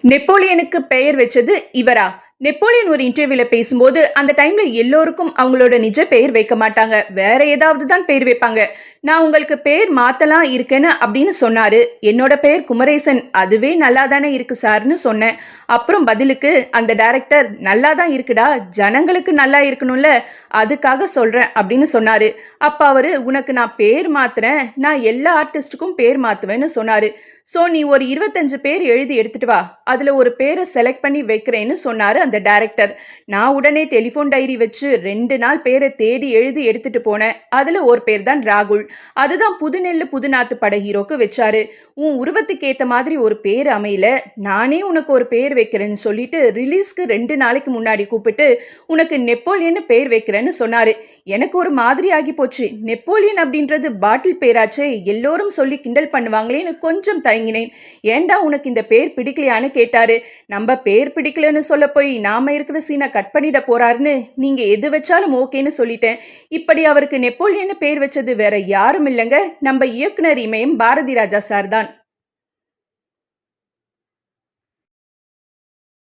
நெப்போலியனுக்கு பெயர் வச்சது இவரா? நெப்போலியன் ஒரு இன்டர்வியூல பேசும்போது அந்த டைம்ல எல்லோருக்கும் அவங்களோட நிஜ பெயர் வைக்க மாட்டாங்க. வேற ஏதாவது தான் பெயர் வைப்பாங்க. நான் உங்களுக்கு பெயர் மாத்தலாம் இருக்கேன்னு அப்படின்னு சொன்னாரு. என்னோட பெயர் குமரேசன். அதுவே நல்லா தானே இருக்கு சார்ன்னு சொன்னேன். அப்புறம் பதிலுக்கு அந்த டைரக்டர் நல்லா தான் இருக்குடா, ஜனங்களுக்கு நல்லா இருக்கணும்ல, அதுக்காக சொல்றேன் அப்படின்னு சொன்னாரு. அப்ப அவரு உனக்கு நான் பேர் மாத்துறேன், நான் எல்லா ஆர்டிஸ்டுக்கும் பேர் மாத்துவேன்னு சொன்னாரு. சோ நீ ஒரு 25 பேர் எழுதி எடுத்துட்டு வா, அதுல ஒரு பேரை செலக்ட் பண்ணி வைக்கிறேன்னு சொன்னாரு அந்த டைரக்டர். நான் உடனே டெலிபோன் டைரி வச்சு 2 நாள் பேரை தேடி எழுதி எடுத்துட்டு போனேன். அதுல ஒரு பேர் தான் ராகுல். அதுதான் புதுநெல்லு புதுநாத்து பட ஹீரோக்கு வச்சாரு. உன் உருவத்துக்கு ஏத்த மாதிரி ஒரு பேர் அமையல, நானே உனக்கு ஒரு பேர் வைக்கிறேன்னு சொல்லிட்டு ரிலீஸ்க்கு 2 நாளைக்கு முன்னாடி கூப்பிட்டு உனக்கு நெப்போலியன் பேர் வைக்கிறேன்னு சொன்னாரு. எனக்கு ஒரு மாதிரி ஆகி போச்சு. நெப்போலியன் அப்படின்றது பாட்டில் பேராச்சே, எல்லோரும் சொல்லி கிண்டல் பண்ணுவாங்களேன்னு கொஞ்சம் தயங்கினேன். ஏண்டா உனக்கு இந்த பேர் பிடிக்கலையான்னு கேட்டாரு. நம்ம பேர் பிடிக்கலன்னு சொல்ல போய் நாம இருக்கிற சீனை கட் பண்ணிட போறாருன்னு நீங்க எது வச்சாலும் ஓகேன்னு சொல்லிட்டேன். இப்படி அவருக்கு நெப்போலியன் பேர் வச்சது வேற யாரும் இல்லைங்க, நம்ம இயக்குனர் இமயம் பாரதி ராஜா சார் தான்.